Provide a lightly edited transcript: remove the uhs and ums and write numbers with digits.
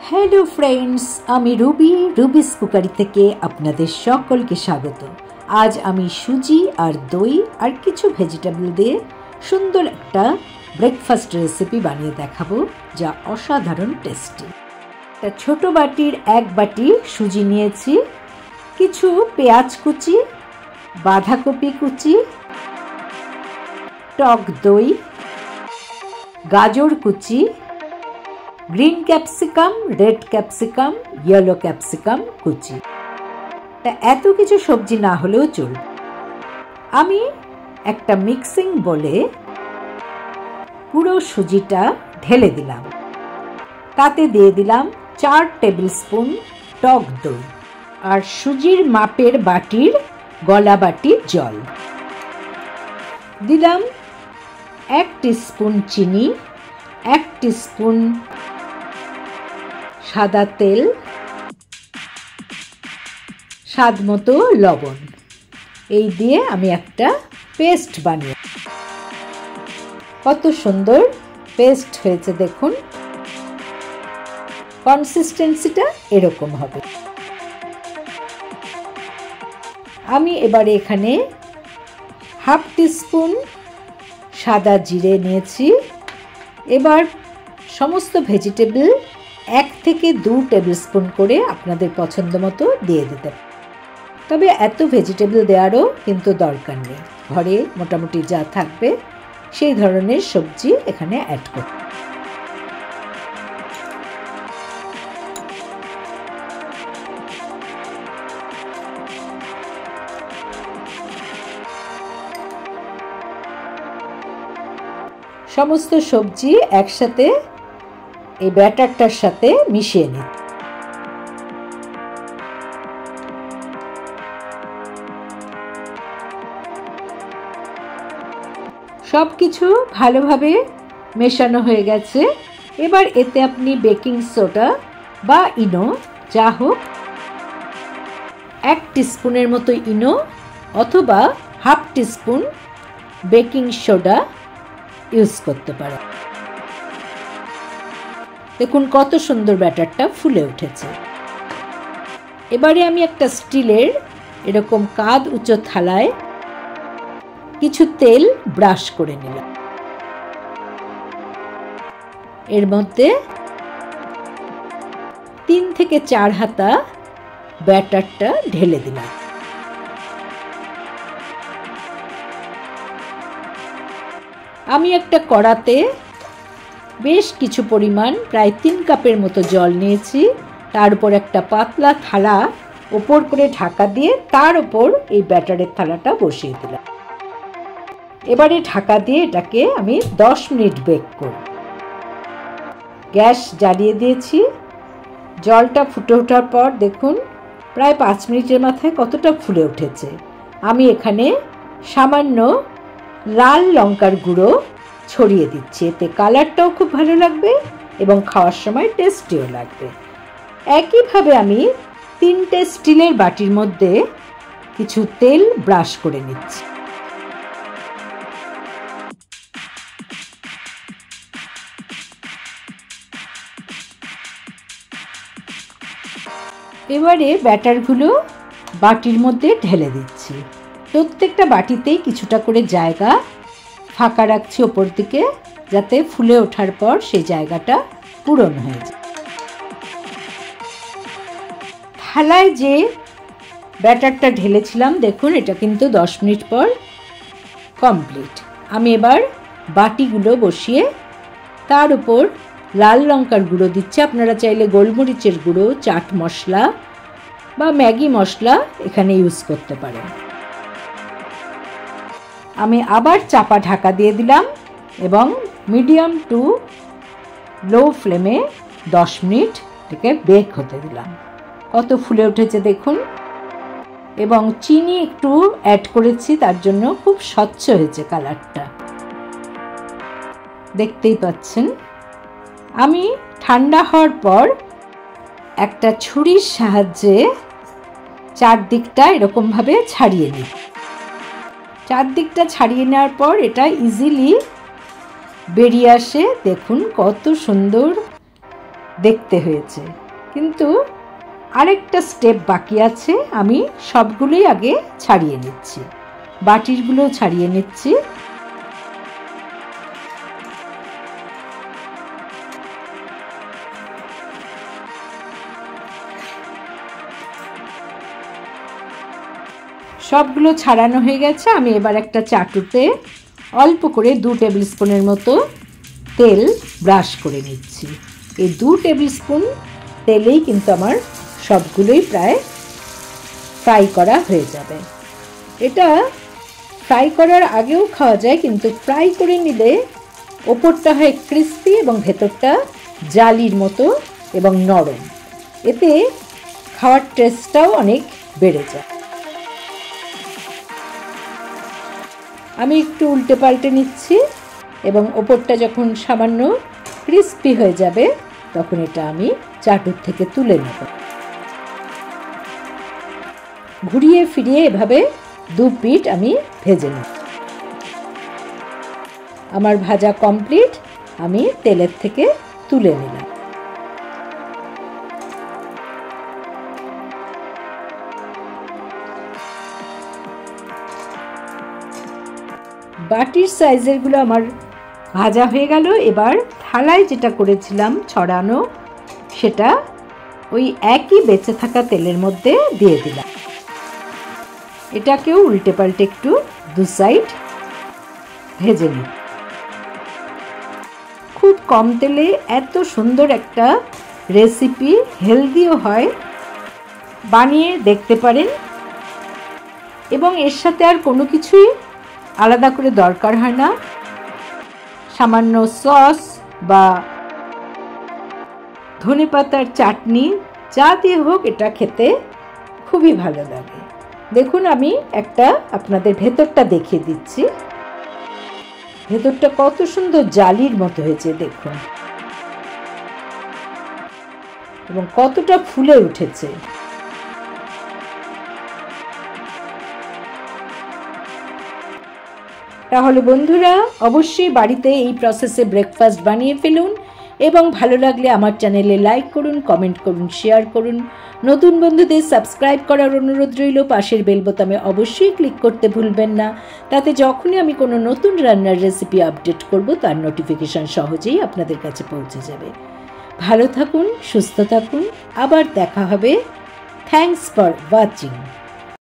Hello friends, আমি রুবিস cookery থেকে আপনাদের সকলকে স্বাগত। আজ আমি সুজি আর দই আর কিছু ভেজিটেবল দিয়ে সুন্দর একটা ব্রেকফাস্ট রেসিপি বানিয়ে দেখাবো, যা অসাধারণ টেস্টি। একটা ছোট বাটির 1 বাটি সুজি নিয়েছি, কিছু পেঁয়াজ কুচি, বাঁধাকপি কুচি, টক দই, গাজর কুচি, green capsicum, red capsicum, yellow capsicum কুচি। তা এত কিছু সবজি না হলেও চলবে। আমি একটা মিক্সিং বলে পুরো সুজিটা ঢেলে দিলাম, তাতে দিয়ে দিলাম 4 টেবিল স্পুন টক দই আর সুজির মাপের বাটির গলা বাটির জল দিলাম। 1 টিস্পুন চিনি, 1 টিস্পুন সাদা তেল, স্বাদ মতো লবণ। এই দিয়ে আমি একটা পেস্ট বানিয়ে, কত সুন্দর পেস্ট হয়েছে দেখুন। কনসিস্টেন্সিটা এরকম হবে। আমি এবারে এখানে 1/2 টিস্পুন সাদা জিরে নিয়েছি। এবার সমস্ত ভেজিটেবল 1 থেকে 2 টেবিল স্পুন করে আপনাদের পছন্দ মতো দিয়ে দিতে। তবে এত ভেজিটেবল দেওয়ারও কিন্তু দরকার নেই, ঘরে মোটামুটি যা থাকবে সেই ধরনের সবজি এখানে অ্যাড করব। সমস্ত সবজি একসাথে এই ব্যাটারটার সাথে মিশিয়ে নিন। সব কিছু ভালোভাবে মেশানো হয়ে গেছে। এবার এতে আপনি বেকিং সোডা বা ইনো, যা হোক, 1 টিস্পুনের মতো ইনো অথবা 1/2 টিস্পুন বেকিং সোডা ইউজ করতে পারেন। দেখুন কত সুন্দর ব্যাটারটা ফুলে উঠেছে। এবারে আমি একটা স্টিলের এরকম কাঁধ উঁচু থালায় কিছু তেল ব্রাশ করে নিলাম। এর মধ্যে 3 থেকে 4 হাতা ব্যাটারটা ঢেলে দিলাম। আমি একটা কড়াতে বেশ কিছু পরিমাণ, প্রায় 3 কাপের মতো জল নিয়েছি। তার উপর একটা পাতলা থালা ওপর করে ঢাকা দিয়ে তার উপর এই ব্যাটারের থালাটা বসিয়ে দিলাম। এবারে ঢাকা দিয়ে এটাকে আমি 10 মিনিট বেক করব। গ্যাস জ্বালিয়ে দিয়েছি। জলটা ফুটে ওঠার পর দেখুন প্রায় 5 মিনিটের মাথায় কতটা ফুলে উঠেছে। আমি এখানে সামান্য লাল লঙ্কার গুঁড়ো ছড়িয়ে দিচ্ছি, এতে কালারটাও খুব ভালো লাগবে এবং খাওয়ার সময় টেস্টিও লাগবে। একইভাবে আমি 3টে স্টিলের বাটির মধ্যে কিছু তেল ব্রাশ করে নিচ্ছি। এবারে ব্যাটারগুলো বাটির মধ্যে ঢেলে দিচ্ছি। প্রত্যেকটা বাটিতেই কিছুটা করে জায়গা ফাঁকা রাখছি ওপর দিকে, যাতে ফুলে ওঠার পর সেই জায়গাটা পূরণ হয়ে যায়। থালায় যে ব্যাটারটা ঢেলেছিলাম দেখুন, এটা কিন্তু 10 মিনিট পর কমপ্লিট। আমি এবার বাটিগুলো বসিয়ে তার উপর লাল লঙ্কার গুঁড়ো দিচ্ছি। আপনারা চাইলে গোলমরিচের গুঁড়ো, চাট মশলা বা ম্যাগি মশলা এখানে ইউজ করতে পারেন। আমি আবার চাপা ঢাকা দিয়ে দিলাম এবং মিডিয়াম টু লো ফ্লেমে 10 মিনিট থেকে বেক হতে দিলাম। কত ফুলে উঠেছে দেখুন, এবং চিনি একটু অ্যাড করেছি, তার জন্য খুব স্বচ্ছ হয়েছে কালারটা, দেখতেই পাচ্ছেন। আমি ঠান্ডা হওয়ার পর একটা ছুরির সাহায্যে চারদিকটা এরকমভাবে ছাড়িয়ে নিই। চারদিকটা ছাড়িয়ে নেওয়ার পর এটা ইজিলি বেরিয়ে আসে। দেখুন কত সুন্দর দেখতে হয়েছে, কিন্তু আরেকটা স্টেপ বাকি আছে। আমি সবগুলোই আগে ছাড়িয়ে নিচ্ছি, বাটিরগুলো ছাড়িয়ে নিচ্ছি। সবগুলো ছাড়ানো হয়ে গেছে। আমি এবার একটা চাটুতে অল্প করে 2 টেবিল স্পুনের মতো তেল ব্রাশ করে নিচ্ছি। এই 2 টেবিল স্পুন তেলেই কিন্তু আমার সবগুলোই প্রায় ফ্রাই করা হয়ে যাবে। এটা ফ্রাই করার আগেও খাওয়া যায়, কিন্তু ফ্রাই করে নিলে ওপরটা হয় ক্রিস্পি এবং ভেতরটা জালির মতো এবং নরম। এতে খাওয়ার টেস্টটাও অনেক বেড়ে যায়। আমি একটু উল্টে পাল্টে নিচ্ছি এবং ওপরটা যখন সামান্য ক্রিস্পি হয়ে যাবে তখন এটা আমি চাটুর থেকে তুলে নেব। ঘুরিয়ে ফিরিয়ে এভাবে 2 পিঠ আমি ভেজে নেব। আমার ভাজা কমপ্লিট, আমি তেলের থেকে তুলে নিলাম। বাটির সাইজেরগুলো আমার ভাজা হয়ে গেল। এবার থালায় যেটা করেছিলাম ছড়ানো, সেটা ওই একই বেঁচে থাকা তেলের মধ্যে দিয়ে দিলাম। এটাকেও উল্টে পাল্টে একটু 2 সাইড ভেজে নিই। খুব কম তেলে এত সুন্দর একটা রেসিপি, হেলদিও হয়, বানিয়ে দেখতে পারেন। এবং এর সাথে আর কোনো কিছুই আলাদা করে দরকার হয় না। সামান্য সস বা ধনেপাতার চাটনি যা দিয়ে হোক এটা খেতে খুবই ভালো লাগে। দেখুন, আমি একটা আপনাদের ভেতরটা দেখিয়ে দিচ্ছি। ভেতরটা কত সুন্দর জালির মতো হয়েছে দেখুন, এবং কতটা ফুলে উঠেছে। তাহলে বন্ধুরা, অবশ্যই বাড়িতে এই প্রসেসে ব্রেকফাস্ট বানিয়ে ফেলুন এবং ভালো লাগলে আমার চ্যানেলে লাইক করুন, কমেন্ট করুন, শেয়ার করুন। নতুন বন্ধুদের সাবস্ক্রাইব করার অনুরোধ রইল। পাশের বেল বোতামে অবশ্যই ক্লিক করতে ভুলবেন না, তাতে যখনই আমি কোনো নতুন রান্নার রেসিপি আপডেট করব তার নোটিফিকেশন সহজেই আপনাদের কাছে পৌঁছে যাবে। ভালো থাকুন, সুস্থ থাকুন, আবার দেখা হবে। Thanks for watching.